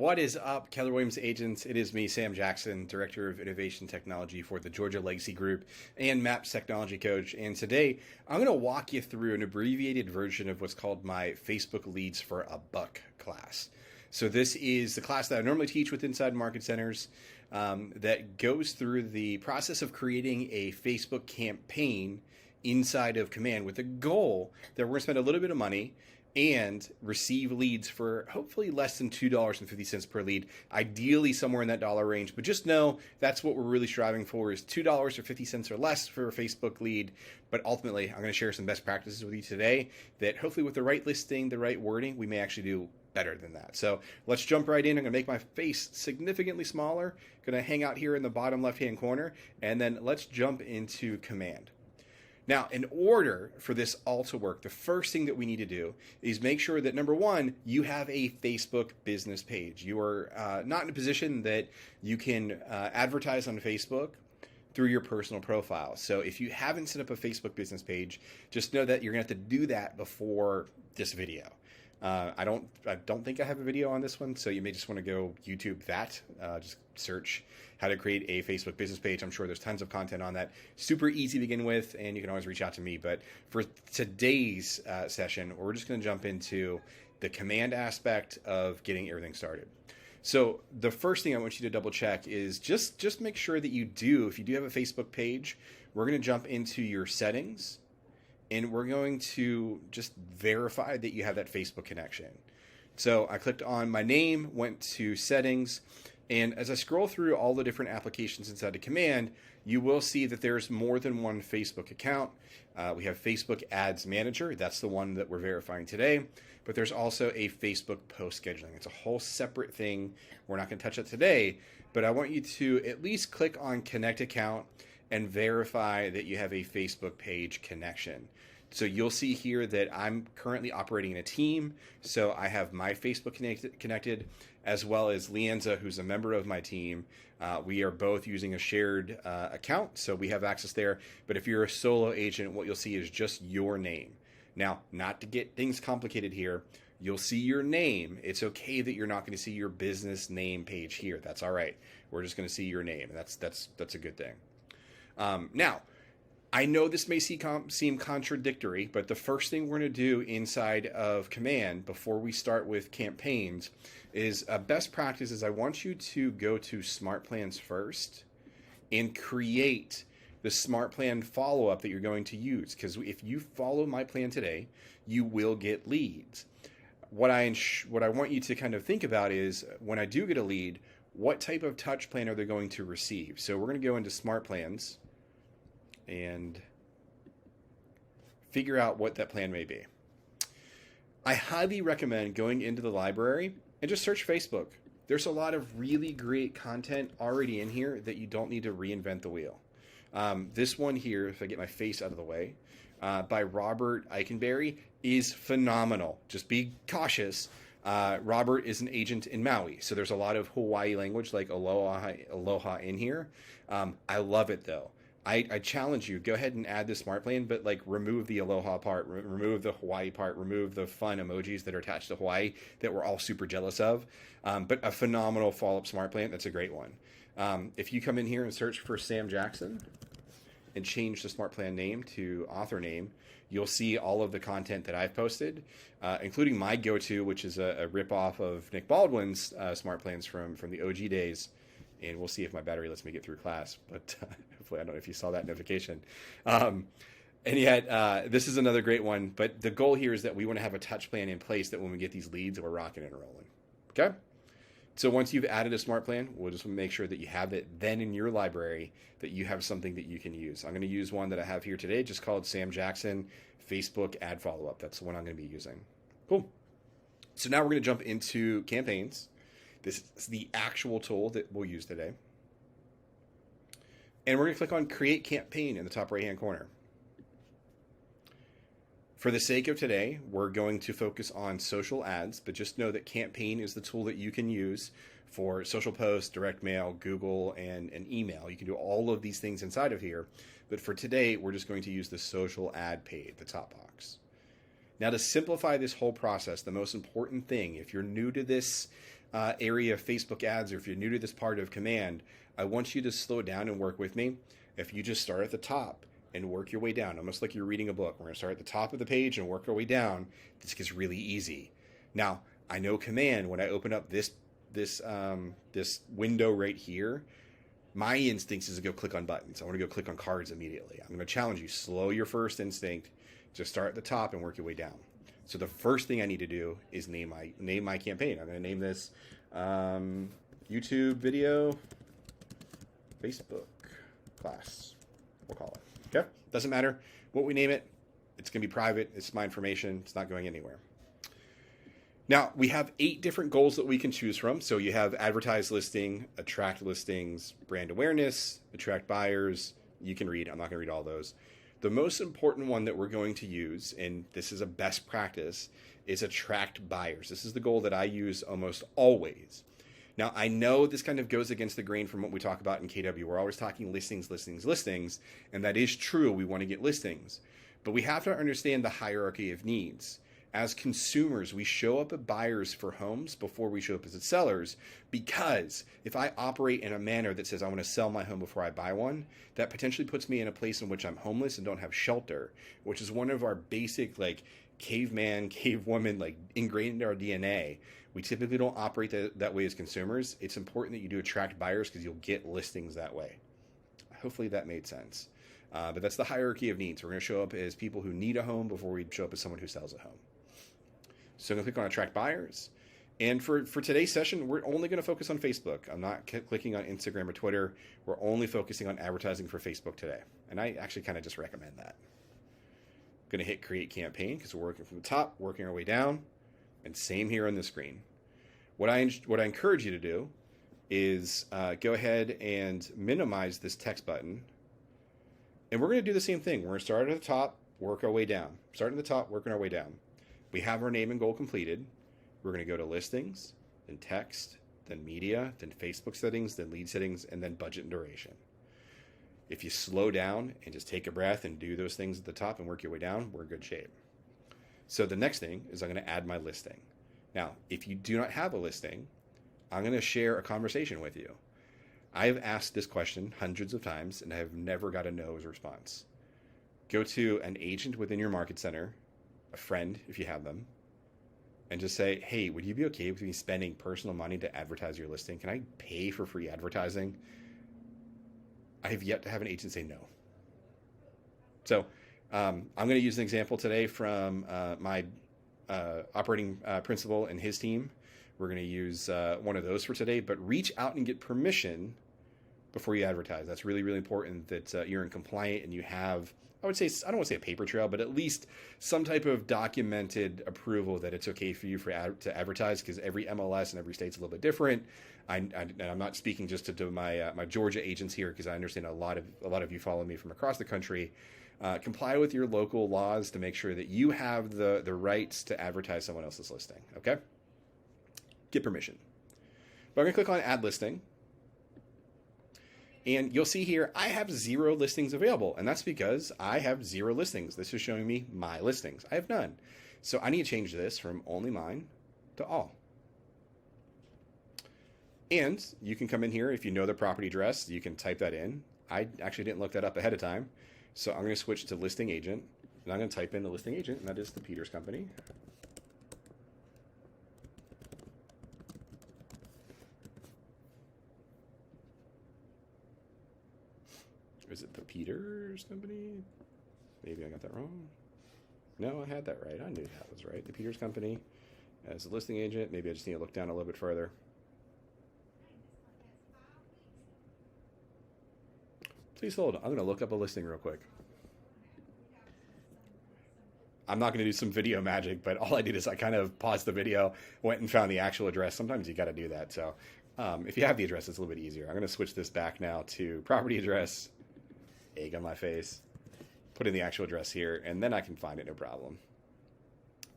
What is up, Keller Williams agents? It is me, Sam Jackson, Director of Innovation Technology for the Georgia Legacy Group and MAPS Technology Coach. And today I'm going to walk you through an abbreviated version of what's called my Facebook Leads for a Buck class. So this is the class that I normally teach with Inside Market Centers that goes through the process of creating a Facebook campaign inside of Command with the goal that we're going to spend a little bit of money and receive leads for hopefully less than $2.50 per lead, ideally somewhere in that dollar range. But just know that's what we're really striving for is $2.50 or less for a Facebook lead. But ultimately, I'm going to share some best practices with you today that hopefully with the right listing, the right wording, we may actually do better than that. So let's jump right in. I'm going to make my face significantly smaller, going to hang out here in the bottom left-hand corner, and then let's jump into Command. Now, in order for this all to work, the first thing that we need to do is make sure that, number one, you have a Facebook business page. You are not in a position that you can advertise on Facebook through your personal profile. So if you haven't set up a Facebook business page, just know that you're going to have to do that before this video. I don't think I have a video on this one, so you may just want to go YouTube that. Just search how to create a Facebook business page. I'm sure there's tons of content on that. Super easy to begin with, and you can always reach out to me. But for today's session, we're just going to jump into the Command aspect of getting everything started. So the first thing I want you to double check is just make sure that if you do have a Facebook page, we're going to jump into your settings. And we're going to just verify that you have that Facebook connection. So I clicked on my name, went to settings, and as I scroll through all the different applications inside the Command, you will see that there's more than one Facebook account. We have Facebook Ads Manager. That's the one that we're verifying today. But there's also a Facebook post scheduling. It's a whole separate thing. We're not going to touch it today, but I want you to at least click on Connect Account and verify that you have a Facebook page connection. So you'll see here that I'm currently operating in a team. So I have my Facebook connected, as well as Leanza, who's a member of my team. We are both using a shared account, so we have access there. But if you're a solo agent, what you'll see is just your name. Now, not to get things complicated here, you'll see your name. It's okay that you're not going to see your business name page here. That's all right. We're just going to see your name, and that's a good thing. Now, I know this may seem contradictory, but the first thing we're going to do inside of Command before we start with campaigns is best practice is I want you to go to Smart Plans first and create the Smart Plan follow-up that you're going to use. Because if you follow my plan today, you will get leads. What I want you to kind of think about is when I do get a lead, what type of touch plan are they going to receive? So we're going to go into Smart Plans and figure out what that plan may be. I highly recommend going into the library and just search Facebook. There's a lot of really great content already in here that you don't need to reinvent the wheel. This one here, if I get my face out of the way, by Robert Eikenberry is phenomenal. Just be cautious. Robert is an agent in Maui, so there's a lot of Hawaii language like aloha in here. I love it though. I challenge you, go ahead and add the Smart Plan, but like remove the aloha part, remove the Hawaii part, remove the fun emojis that are attached to Hawaii that we're all super jealous of. But a phenomenal follow-up Smart Plan, that's a great one. If you come in here and search for Sam Jackson and change the Smart Plan name to author name, you'll see all of the content that I've posted, including my go-to, which is a rip-off of Nick Baldwin's Smart Plans from the OG days. And we'll see if my battery lets me get through class. But hopefully, I don't know if you saw that notification. And yet, this is another great one. But the goal here is that we want to have a touch plan in place that when we get these leads, we're rocking and rolling. Okay? So once you've added a Smart Plan, we'll just make sure that you have it then in your library, that you have something that you can use. I'm going to use one that I have here today, just called Sam Jackson Facebook Ad Follow-Up. That's the one I'm going to be using. Cool. So now we're going to jump into campaigns. This is the actual tool that we'll use today. And we're going to click on Create Campaign in the top right-hand corner. For the sake of today, we're going to focus on social ads, but just know that Campaign is the tool that you can use for social posts, direct mail, Google, and email. You can do all of these things inside of here. But for today, we're just going to use the social ad page, the top box. Now, to simplify this whole process, the most important thing, if you're new to this area of Facebook ads, or if you're new to this part of Command, I want you to slow down and work with me. If you just start at the top and work your way down, almost like you're reading a book. We're going to start at the top of the page and work our way down. This gets really easy. Now, I know Command, when I open up this window right here, my instincts is to go click on buttons. I want to go click on cards immediately. I'm going to challenge you. Slow your first instinct. Just start at the top and work your way down. So the first thing I need to do is name my campaign. I'm going to name this YouTube video Facebook class. We'll call it. Okay? Doesn't matter what we name it. It's going to be private. It's my information. It's not going anywhere. Now, we have 8 different goals that we can choose from. So you have advertise listing, attract listings, brand awareness, attract buyers. You can read. I'm not going to read all those. The most important one that we're going to use, and this is a best practice, is attract buyers. This is the goal that I use almost always. Now, I know this kind of goes against the grain from what we talk about in KW. We're always talking listings, listings, listings, and that is true. We want to get listings. But we have to understand the hierarchy of needs. As consumers, we show up as buyers for homes before we show up as sellers, because if I operate in a manner that says I want to sell my home before I buy one, that potentially puts me in a place in which I'm homeless and don't have shelter, which is one of our basic caveman, cavewoman, ingrained in our DNA. We typically don't operate that way as consumers. It's important that you do attract buyers because you'll get listings that way. Hopefully that made sense. But that's the hierarchy of needs. We're going to show up as people who need a home before we show up as someone who sells a home. So I'm going to click on attract buyers. And for today's session, we're only going to focus on Facebook. I'm not clicking on Instagram or Twitter. We're only focusing on advertising for Facebook today. And I actually kind of just recommend that. I'm going to hit create campaign because we're working from the top, working our way down. And same here on the screen. What I encourage you to do is go ahead and minimize this text button. And we're going to do the same thing. We're going to start at the top, work our way down. Starting at the top, working our way down. We have our name and goal completed. We're going to go to listings, then text, then media, then Facebook settings, then lead settings, and then budget and duration. If you slow down and just take a breath and do those things at the top and work your way down, we're in good shape. So the next thing is I'm going to add my listing. Now, if you do not have a listing, I'm going to share a conversation with you. I have asked this question hundreds of times, and I have never got a no as a response. Go to an agent within your market center, a friend if you have them, and just say, hey, would you be okay with me spending personal money to advertise your listing? Can I pay for free advertising? I have yet to have an agent say no. So I'm going to use an example today from my operating principal and his team. We're going to use one of those for today, but reach out and get permission before you advertise. That's really, really important that you're in compliant and you have, I would say, I don't want to say a paper trail, but at least some type of documented approval that it's okay for you to advertise, because every MLS and every state's a little bit different. And I'm not speaking just to my Georgia agents here, because I understand a lot of you follow me from across the country. Comply with your local laws to make sure that you have the rights to advertise someone else's listing. Okay? Get permission. But I'm going to click on add listing. And you'll see here, I have 0 listings available. And that's because I have 0 listings. This is showing me my listings. I have none. So I need to change this from only mine to all. And you can come in here. If you know the property address, you can type that in. I actually didn't look that up ahead of time. So I'm going to switch to listing agent. And I'm going to type in the listing agent, and that is the Peters Company. Is it the Peters Company? Maybe I got that wrong. No, I had that right. I knew that was right. The Peters Company as a listing agent. Maybe I just need to look down a little bit further. Please hold. I'm going to look up a listing real quick. I'm not going to do some video magic, but all I did is I kind of paused the video, went and found the actual address. Sometimes you got to do that. So if you have the address, it's a little bit easier. I'm going to switch this back now to property address. Egg on my face. Put in the actual address here, and then I can find it, no problem.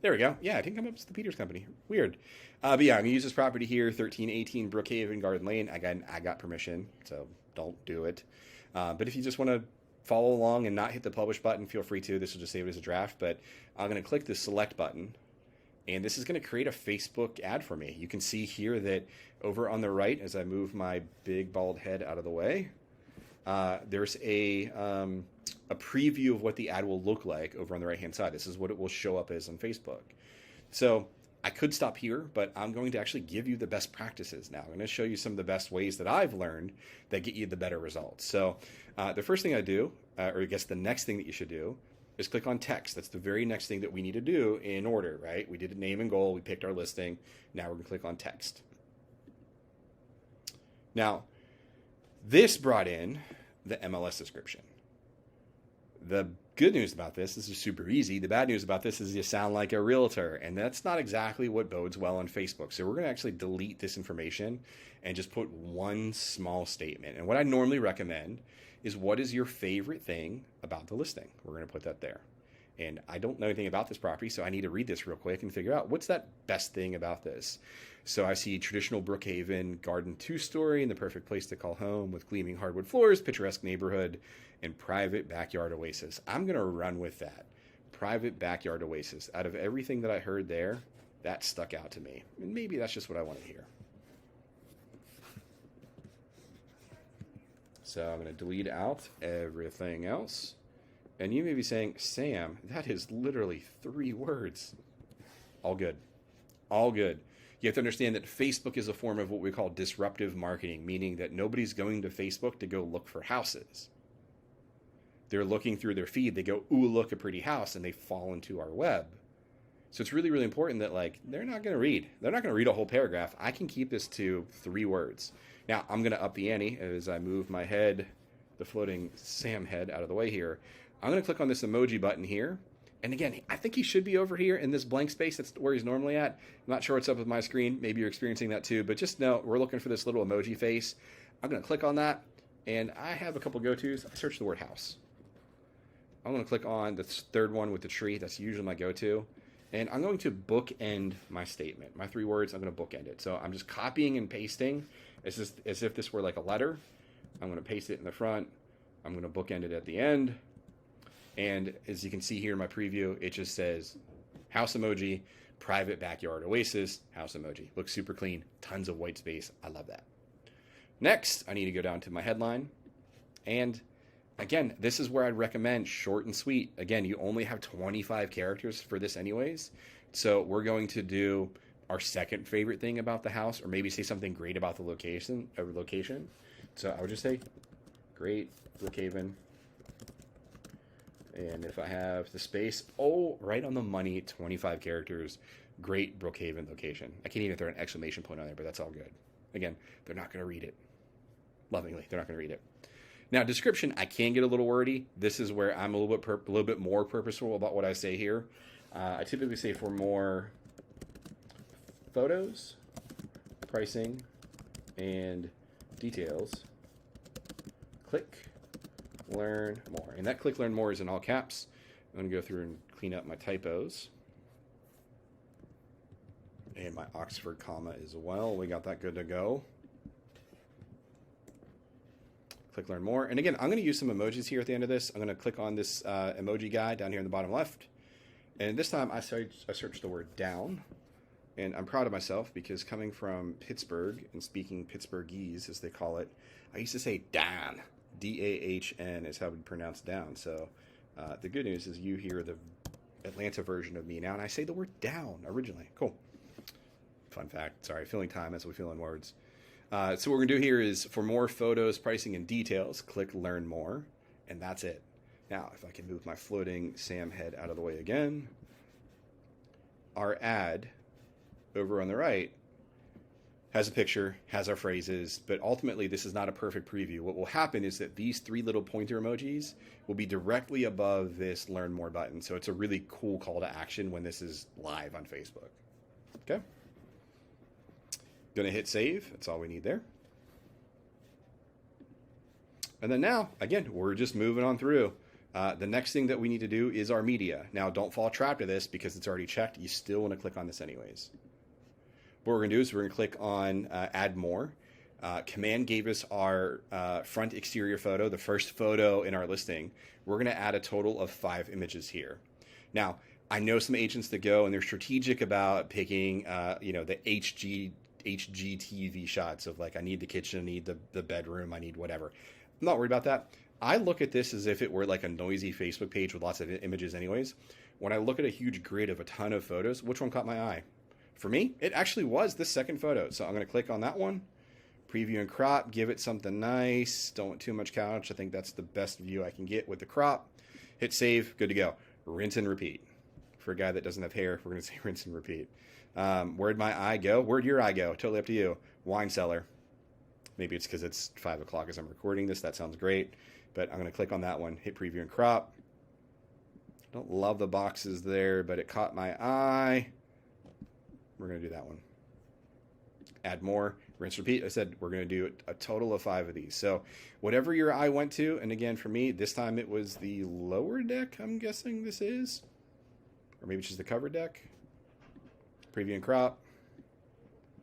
There we go. Yeah, it didn't come up as the Peters Company. Weird. But yeah, I'm going to use this property here, 1318 Brookhaven Garden Lane. I got permission, so don't do it. But if you just want to follow along and not hit the publish button, feel free to. This will just save it as a draft. But I'm going to click the select button. And this is going to create a Facebook ad for me. You can see here that over on the right, as I move my big bald head out of the way, there's a preview of what the ad will look like over on the right-hand side. This is what it will show up as on Facebook. So I could stop here, but I'm going to actually give you the best practices now. I'm going to show you some of the best ways that I've learned that get you the better results. So the first thing I do, or I guess the next thing that you should do, is click on text. That's the very next thing that we need to do in order, right? We did a name and goal. We picked our listing. Now we're going to click on text. Now, this brought in the MLS description. The good news about this is super easy. The bad news about this is you sound like a realtor, and that's not exactly what bodes well on Facebook. So we're going to actually delete this information and just put one small statement. And what I normally recommend is, what is your favorite thing about the listing? We're going to put that there. And I don't know anything about this property, so I need to read this real quick and figure out what's that best thing about this. So I see traditional Brookhaven garden 2-story and the perfect place to call home with gleaming hardwood floors, picturesque neighborhood, and private backyard oasis. I'm going to run with that. Private backyard oasis. Out of everything that I heard there, that stuck out to me. And maybe that's just what I want to hear. So I'm going to delete out everything else. And you may be saying, Sam, that is literally 3 words. All good. All good. You have to understand that Facebook is a form of what we call disruptive marketing, meaning that nobody's going to Facebook to go look for houses. They're looking through their feed. They go, ooh, look, a pretty house, and they fall into our web. So it's really, really important that, like, they're not going to read. They're not going to read a whole paragraph. I can keep this to 3 words. Now, I'm going to up the ante as I move my head, the floating Sam head, out of the way here. I'm going to click on this emoji button here. And again, I think he should be over here in this blank space. That's where he's normally at. I'm not sure what's up with my screen. Maybe you're experiencing that too. But just know we're looking for this little emoji face. I'm going to click on that. And I have a couple go-tos. I search the word house. I'm going to click on the third one with the tree. That's usually my go-to. And I'm going to bookend my statement. My 3 words, I'm going to bookend it. So I'm just copying and pasting as if this were like a letter. I'm going to paste it in the front. I'm going to bookend it at the end. And as you can see here in my preview, it just says house emoji, private backyard oasis, house emoji. Looks super clean, tons of white space. I love that. Next, I need to go down to my headline. And again, this is where I'd recommend short and sweet. Again, you only have 25 characters for this anyways. So we're going to do our second favorite thing about the house, or maybe say something great about the location. So I would just say, great Brookhaven. And if I have the space, right on the money, 25 characters, great Brookhaven location. I can't even throw an exclamation point on there, but that's all good. Again, they're not going to read it. Lovingly, they're not going to read it. Now, description, I can get a little wordy. This is where I'm a little bit more purposeful about what I say here. I typically say for more photos, pricing, and details, click learn more. And that click learn more is in all caps. I'm going to go through and clean up my typos. And my Oxford comma as well. We got that good to go. Click learn more. And again, I'm going to use some emojis here at the end of this. I'm going to click on this emoji guy down here in the bottom left. And this time I searched the word down. And I'm proud of myself because coming from Pittsburgh and speaking Pittsburghese, as they call it, I used to say Dan. D-A-H-N is how we pronounce down. So the good news is you hear the Atlanta version of me now, and I say the word down originally. Cool. Fun fact. Sorry, filling time as we fill in words. So what we're going to do here is for more photos, pricing, and details, click Learn More, and that's it. Now, if I can move my floating Sam head out of the way again, our ad over on the right has a picture, has our phrases, but ultimately this is not a perfect preview. What will happen is that these 3 little pointer emojis will be directly above this Learn More button. So it's a really cool call to action when this is live on Facebook. Okay. Gonna hit save. That's all we need there. And then now, again, we're just moving on through. The next thing that we need to do is our media. Now, don't fall trapped to this because it's already checked. You still want to click on this anyways. What we're going to do is we're going to click on Add More. Command gave us our front exterior photo, the first photo in our listing. We're going to add a total of 5 images here. Now, I know some agents that go and they're strategic about picking, the HGTV shots of like, I need the kitchen, I need the bedroom, I need whatever. I'm not worried about that. I look at this as if it were like a noisy Facebook page with lots of images anyways. When I look at a huge grid of a ton of photos, which one caught my eye? For me, it actually was the second photo. So I'm going to click on that one, preview and crop, give it something nice. Don't want too much couch. I think that's the best view I can get with the crop. Hit save, good to go. Rinse and repeat. For a guy that doesn't have hair, we're going to say rinse and repeat. Where'd my eye go? Where'd your eye go? Totally up to you. Wine cellar. Maybe it's because it's 5 o'clock as I'm recording this. That sounds great. But I'm going to click on that one, hit preview and crop. Don't love the boxes there, but it caught my eye. We're going to do that one. Add more, rinse, repeat. I said we're going to do a total of 5 of these. So whatever your eye went to, and again, for me, this time it was the lower deck, I'm guessing this is. Or maybe it's just the cover deck. Preview and crop.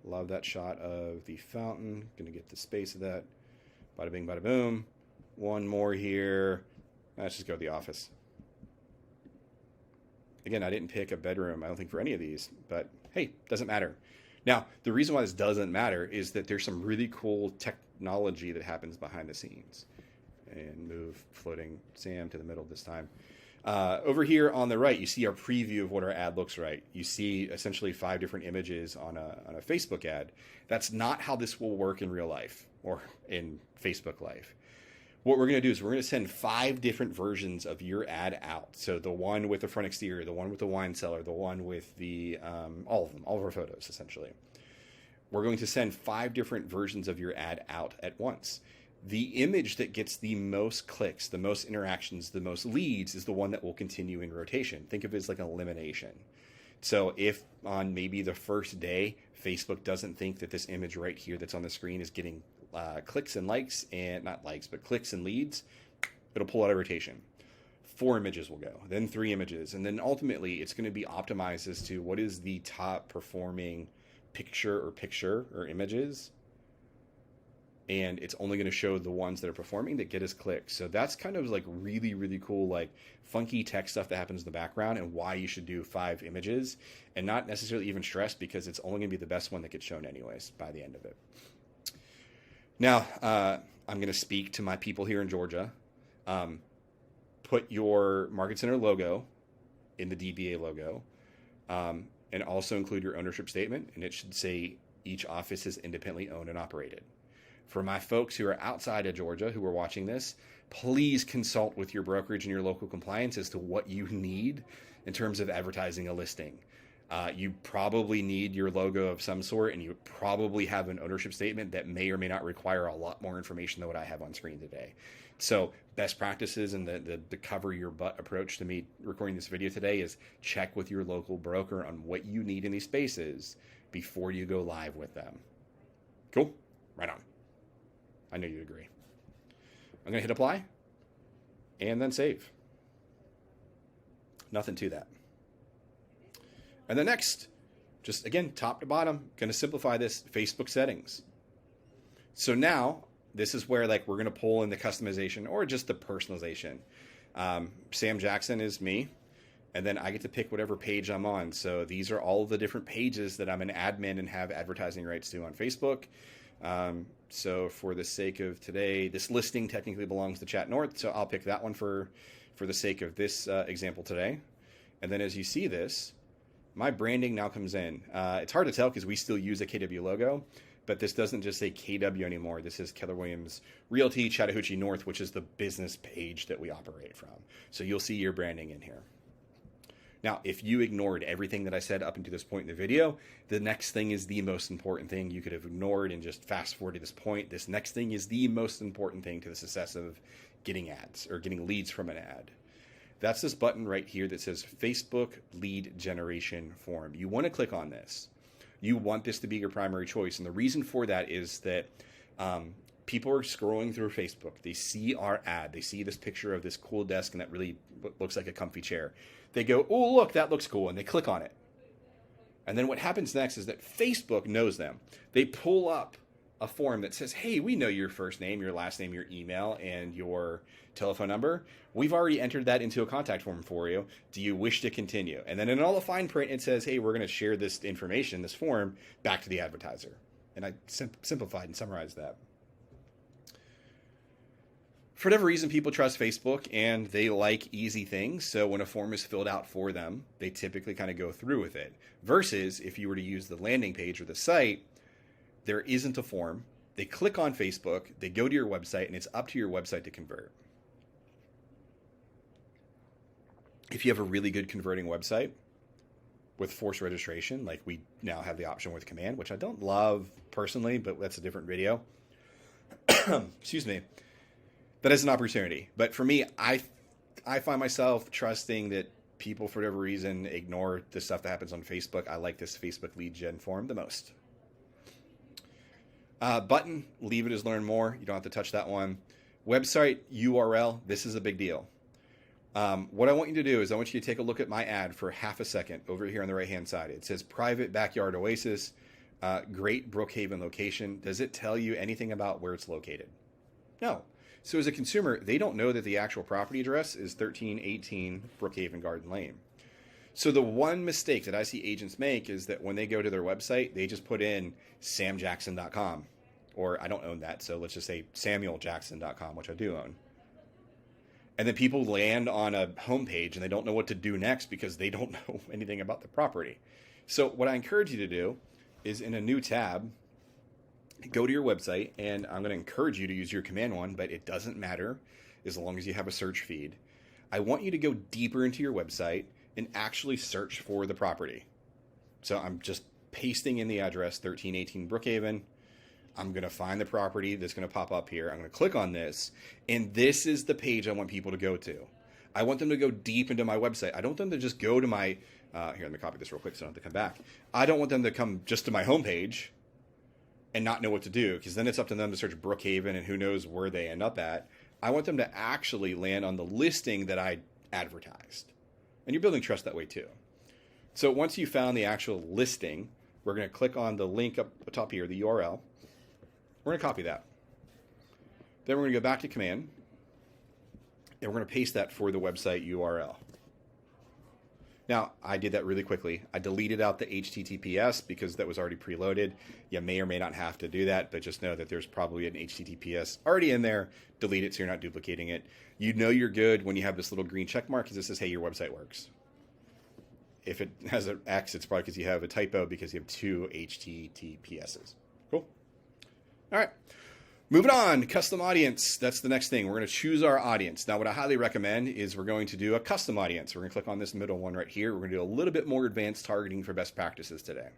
Love that shot of the fountain. Going to get the space of that. Bada bing, bada boom. One more here. Let's just go to the office. Again, I didn't pick a bedroom, I don't think, for any of these, but hey, doesn't matter. Now, the reason why this doesn't matter is that there's some really cool technology that happens behind the scenes. And move floating Sam to the middle this time. Over here on the right, you see our preview of what our ad looks like. You see essentially 5 different images on a Facebook ad. That's not how this will work in real life or in Facebook life. What we're going to do is we're going to send 5 different versions of your ad out. So the one with the front exterior, the one with the wine cellar, the one with the, all of them, all of our photos, essentially. We're going to send 5 different versions of your ad out at once. The image that gets the most clicks, the most interactions, the most leads is the one that will continue in rotation. Think of it as like an elimination. So if on maybe the first day, Facebook doesn't think that this image right here that's on the screen is getting clicks and likes, and not likes, but clicks and leads, it'll pull out of rotation. 4 images will go, then 3 images, and then ultimately it's going to be optimized as to what is the top performing picture or images, and it's only going to show the ones that are performing that get us clicks. So that's kind of like really, really cool, like funky tech stuff that happens in the background, and why you should do 5 images and not necessarily even stress, because it's only going to be the best one that gets shown anyways by the end of it. Now, I'm going to speak to my people here in Georgia. Put your Market Center logo in the DBA logo, and also include your ownership statement, and it should say each office is independently owned and operated. For my folks who are outside of Georgia who are watching this, please consult with your brokerage and your local compliance as to what you need in terms of advertising a listing. You probably need your logo of some sort, and you probably have an ownership statement that may or may not require a lot more information than what I have on screen today. So best practices and the cover your butt approach to me recording this video today is check with your local broker on what you need in these spaces before you go live with them. Cool? Right on. I know you'd agree. I'm going to hit apply and then save. Nothing to that. And then next, just again, top to bottom, going to simplify this, Facebook settings. So now this is where like we're going to pull in the customization or just the personalization. Sam Jackson is me, and then I get to pick whatever page I'm on. So these are all of the different pages that I'm an admin and have advertising rights to on Facebook. So for the sake of today, this listing technically belongs to Chat North, so I'll pick that one for the sake of this example today. And then as you see this, my branding now comes in. It's hard to tell because we still use a KW logo, but this doesn't just say KW anymore. This is Keller Williams Realty Chattahoochee North, which is the business page that we operate from. So you'll see your branding in here. Now, if you ignored everything that I said up until this point in the video, the next thing is the most important thing. You could have ignored and just fast forward to this point. This next thing is the most important thing to the success of getting ads or getting leads from an ad. That's this button right here that says Facebook Lead Generation Form. You want to click on this. You want this to be your primary choice. And the reason for that is that people are scrolling through Facebook. They see our ad. They see this picture of this cool desk and that really looks like a comfy chair. They go, oh, look, that looks cool. And they click on it. And then what happens next is that Facebook knows them. They pull up a form that says, hey, we know your first name, your last name, your email, and your telephone number. We've already entered that into a contact form for you. Do you wish to continue? And then in all the fine print, it says, hey, we're going to share this information, this form, back to the advertiser. And I simplified and summarized that. For whatever reason, people trust Facebook and they like easy things. So when a form is filled out for them, they typically kind of go through with it. Versus if you were to use the landing page or the site, there isn't a form. They click on Facebook, they go to your website, and it's up to your website to convert. If you have a really good converting website with forced registration, like we now have the option with Command, which I don't love personally, but that's a different video. Excuse me. That is an opportunity. But for me, I find myself trusting that people, for whatever reason, ignore the stuff that happens on Facebook. I like this Facebook lead gen form the most. Button, leave it as learn more. You don't have to touch that one. Website URL, this is a big deal. What I want you to do is I want you to take a look at my ad for half a second over here on the right-hand side. It says private backyard oasis, great Brookhaven location. Does it tell you anything about where it's located? No. So as a consumer, they don't know that the actual property address is 1318 Brookhaven Garden Lane. So the one mistake that I see agents make is that when they go to their website, they just put in samjackson.com. Or I don't own that, so let's just say samueljackson.com, which I do own. And then people land on a homepage and they don't know what to do next because they don't know anything about the property. So what I encourage you to do is in a new tab, go to your website, and I'm going to encourage you to use your command one, but it doesn't matter as long as you have a search feed. I want you to go deeper into your website and actually search for the property. So I'm just pasting in the address 1318 Brookhaven. I'm going to find the property that's going to pop up here. I'm going to click on this, and this is the page I want people to go to. I want them to go deep into my website. I don't want them to just go to my, here, let me copy this real quick so I don't have to come back. I don't want them to come just to my homepage and not know what to do, because then it's up to them to search Brookhaven and who knows where they end up at. I want them to actually land on the listing that I advertised. And you're building trust that way too. So once you found the actual listing, we're going to click on the link up top here, the URL. We're going to copy that. Then we're going to go back to command, and we're going to paste that for the website URL. Now, I did that really quickly. I deleted out the HTTPS because that was already preloaded. You may or may not have to do that, but just know that there's probably an HTTPS already in there. Delete it so you're not duplicating it. You know you're good when you have this little green check mark because it says, hey, your website works. If it has an X, it's probably because you have a typo because you have two HTTPSs. Cool. All right. Moving on, custom audience. That's the next thing. We're going to choose our audience. Now, what I highly recommend is we're going to do a custom audience. We're going to click on this middle one right here. We're going to do a little bit more advanced targeting for best practices today.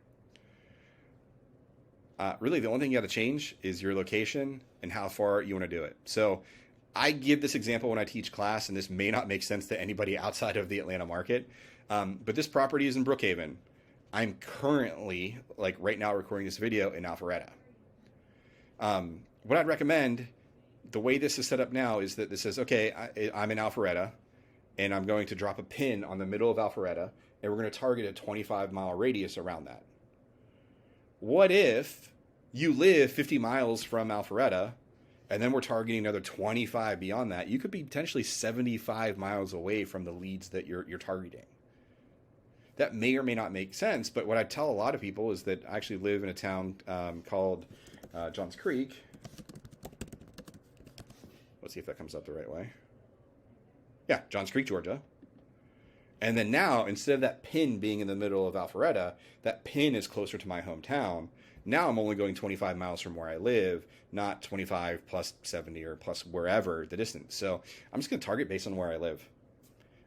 Really, the only thing you got to change is your location and how far you want to do it. So I give this example when I teach class, and this may not make sense to anybody outside of the Atlanta market, but this property is in Brookhaven. I'm currently, like right now, recording this video in Alpharetta. What I'd recommend, the way this is set up now is that this says, okay, I'm in Alpharetta, and I'm going to drop a pin on the middle of Alpharetta, and we're going to target a 25-mile radius around that. What if you live 50 miles from Alpharetta, and then we're targeting another 25 beyond that? You could be potentially 75 miles away from the leads that you're targeting. That may or may not make sense, but what I tell a lot of people is that I actually live in a town called Johns Creek. Let's see if that comes up the right way. Yeah, Johns Creek, Georgia. And then now, instead of that pin being in the middle of Alpharetta, that pin is closer to my hometown. Now I'm only going 25 miles from where I live, not 25 plus 70 or plus wherever the distance. So I'm just going to target based on where I live.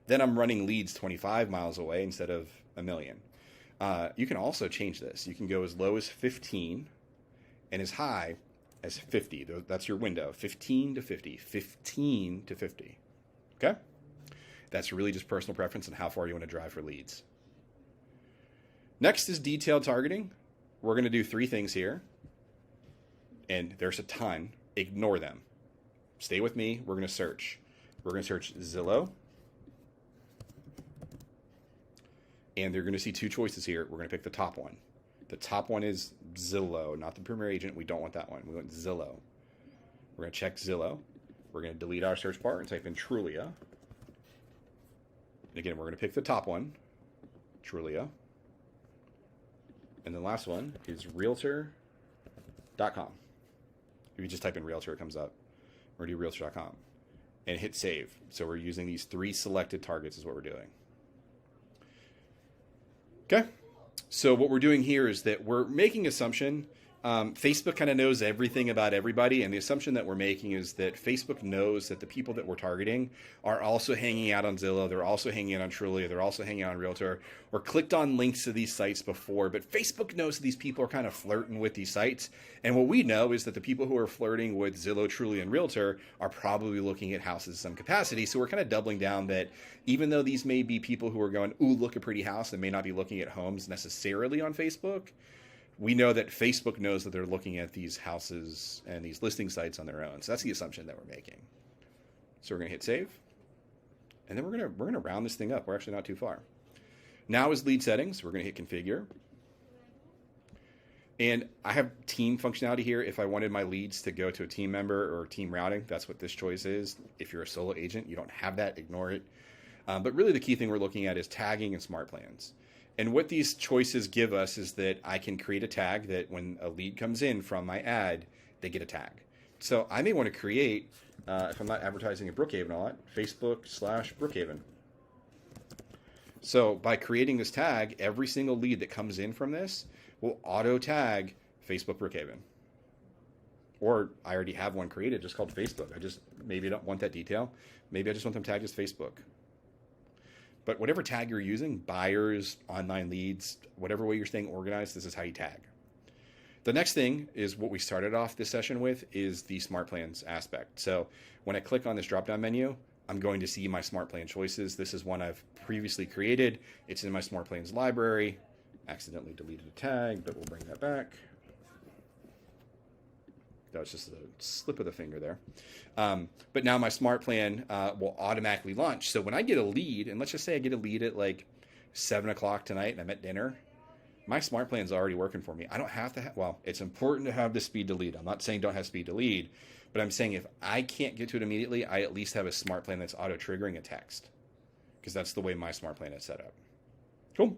Then I'm running leads 25 miles away instead of a million. You can also change this. You can go as low as 15 and as high as 50. That's your window. 15 to 50. 15 to 50. Okay? That's really just personal preference and how far you want to drive for leads. Next is detailed targeting. We're going to do 3 things here. And there's a ton. Ignore them. Stay with me. We're going to search. We're going to search Zillow. And they're going to see 2 choices here. We're going to pick the top one. The top one is Zillow, not the Premier Agent. We don't want that one. We want Zillow. We're going to check Zillow. We're going to delete our search bar and type in Trulia. And again, we're going to pick the top one, Trulia. And the last one is Realtor.com. If you just type in Realtor, it comes up. Or do Realtor.com. And hit save. So we're using these 3 selected targets is what we're doing. Okay. So what we're doing here is that we're making assumption. Facebook kind of knows everything about everybody, and the assumption that we're making is that Facebook knows that the people that we're targeting are also hanging out on Zillow, they're also hanging out on Trulia, they're also hanging out on Realtor, or clicked on links to these sites before, but Facebook knows that these people are kind of flirting with these sites, and what we know is that the people who are flirting with Zillow, Trulia, and Realtor are probably looking at houses in some capacity, so we're kind of doubling down that even though these may be people who are going, ooh, look a pretty house, and may not be looking at homes necessarily on Facebook, we know that Facebook knows that they're looking at these houses and these listing sites on their own. So that's the assumption that we're making. So we're going to hit save. And then we're going to round this thing up. We're actually not too far. Now is lead settings. We're going to hit configure. And I have team functionality here. If I wanted my leads to go to a team member or team routing, that's what this choice is. If you're a solo agent, you don't have that. Ignore it. But really the key thing we're looking at is tagging and smart plans. And what these choices give us is that I can create a tag that when a lead comes in from my ad, they get a tag. So I may want to create, if I'm not advertising in Brookhaven a lot, Facebook/Brookhaven. So by creating this tag, every single lead that comes in from this will auto tag Facebook Brookhaven. Or I already have one created just called Facebook. Maybe I don't want that detail. Maybe I just want them tagged as Facebook. But whatever tag you're using, buyers, online leads, whatever way you're staying organized, this is how you tag. The next thing is what we started off this session with is the smart plans aspect. So when I click on this drop-down menu, I'm going to see my smart plan choices. This is one I've previously created. It's in my smart plans library. Accidentally deleted a tag, but we'll bring that back. That was just a slip of the finger there. But now my smart plan will automatically launch. So when I get a lead, and let's just say I get a lead at like 7 o'clock tonight and I'm at dinner, my smart plan's already working for me. I don't have to have, well, it's important to have the speed to lead. I'm not saying don't have speed to lead, but I'm saying if I can't get to it immediately, I at least have a smart plan that's auto triggering a text, because that's the way my smart plan is set up. Cool.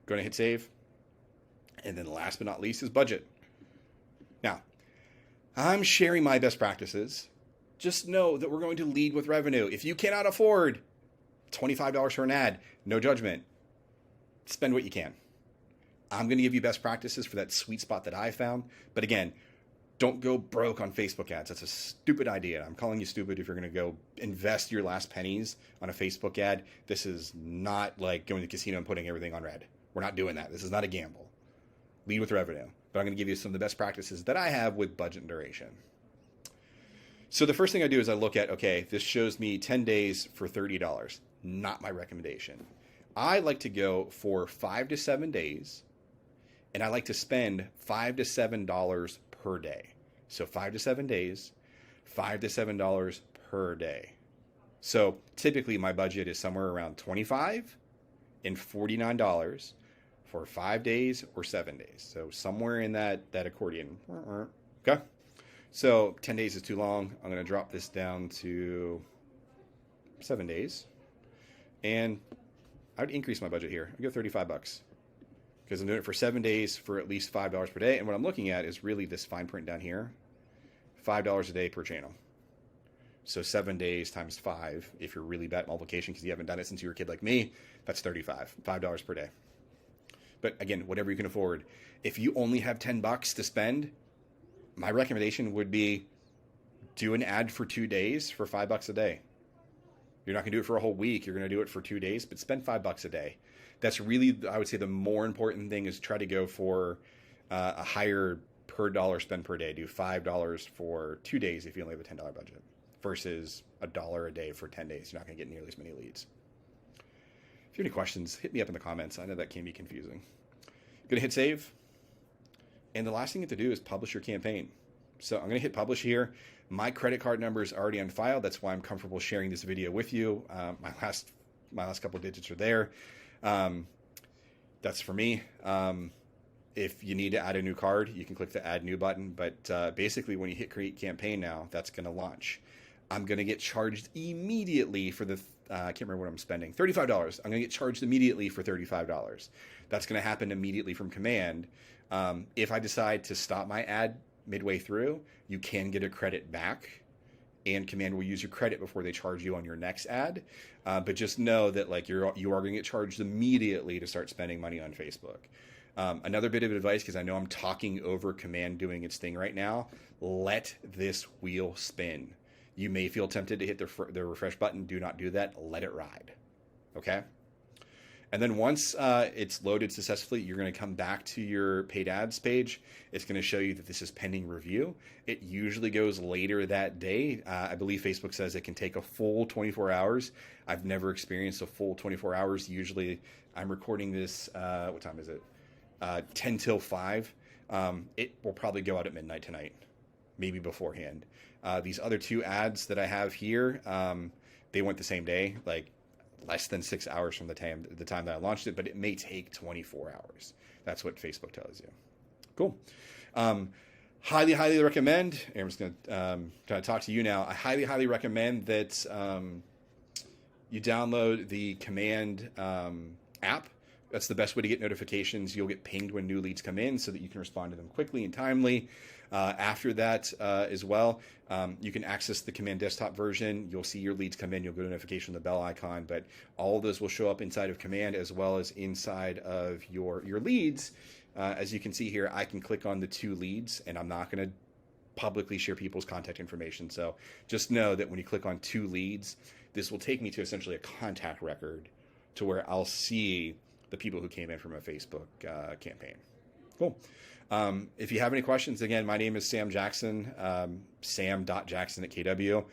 Going to hit save. And then last but not least is budget. Now, I'm sharing my best practices. Just know that we're going to lead with revenue. If you cannot afford $25 for an ad, no judgment. Spend what you can. I'm going to give you best practices for that sweet spot that I found. But again, don't go broke on Facebook ads. That's a stupid idea. I'm calling you stupid if you're going to go invest your last pennies on a Facebook ad. This is not like going to the casino and putting everything on red. We're not doing that. This is not a gamble. Lead with revenue. But I'm going to give you some of the best practices that I have with budget and duration. So the first thing I do is I look at, okay, this shows me 10 days for $30. Not my recommendation. I like to go for 5 to 7 days, and I like to spend $5 to $7 per day. So 5 to 7 days, $5 to $7 per day. So typically my budget is somewhere around $25 and $49 for 5 days or 7 days. So somewhere in that accordion. Okay. So 10 days is too long. I'm going to drop this down to 7 days. And I would increase my budget here. I'd go $35 because I'm doing it for 7 days for at least $5 per day. And what I'm looking at is really this fine print down here, $5 a day per channel. So 7 days times 5, if you're really bad at multiplication because you haven't done it since you were a kid like me, that's $5 per day. But again, whatever you can afford. If you only have $10 to spend, my recommendation would be do an ad for 2 days for $5 a day. You're not going to do it for a whole week. You're going to do it for 2 days, but spend $5 a day. That's really, I would say, the more important thing is try to go for a higher per dollar spend per day. Do $5 for 2 days if you only have a $10 budget versus $1 a day for 10 days. You're not going to get nearly as many leads. If you have any questions, hit me up in the comments. I know that can be confusing. Going to hit save. And the last thing you have to do is publish your campaign. So I'm going to hit publish here. My credit card number is already on file. That's why I'm comfortable sharing this video with you. My last couple of digits are there. That's for me. If you need to add a new card, you can click the add new button. But basically, when you hit create campaign now, that's going to launch. I'm going to get charged immediately for the, I can't remember what I'm spending, $35. I'm going to get charged immediately for $35. That's going to happen immediately from command. If I decide to stop my ad midway through, you can get a credit back, and command will use your credit before they charge you on your next ad. But just know that like you are going to get charged immediately to start spending money on Facebook. Another bit of advice, because I know I'm talking over command doing its thing right now, let this wheel spin. You may feel tempted to hit the refresh button. Do not do that. Let it ride. Okay? And then once it's loaded successfully, you're going to come back to your paid ads page. It's going to show you that this is pending review. It usually goes later that day. I believe Facebook says it can take a full 24 hours. I've never experienced a full 24 hours. Usually I'm recording this, what time is it? 10 till 5. It will probably go out at midnight tonight, maybe beforehand. These other two ads that I have here, they went the same day, like less than 6 hours from the time that I launched it, but it may take 24 hours. That's what Facebook tells you. Cool. Highly, highly recommend. I'm just going to talk to you now. I highly, highly recommend that you download the Command app. That's the best way to get notifications. You'll get pinged when new leads come in so that you can respond to them quickly and timely. After that as well, you can access the Command desktop version. You'll see your leads come in. You'll go to notification, the bell icon, but all of those will show up inside of Command as well as inside of your leads. As you can see here, I can click on the two leads, and I'm not going to publicly share people's contact information. So just know that when you click on two leads, this will take me to essentially a contact record to where I'll see the people who came in from a Facebook campaign. Cool. If you have any questions, again, my name is Sam Jackson, sam.jackson@KW.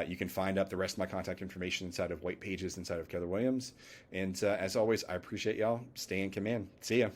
You can find out the rest of my contact information inside of White Pages inside of Keller Williams. And as always, I appreciate y'all. Stay in command. See ya.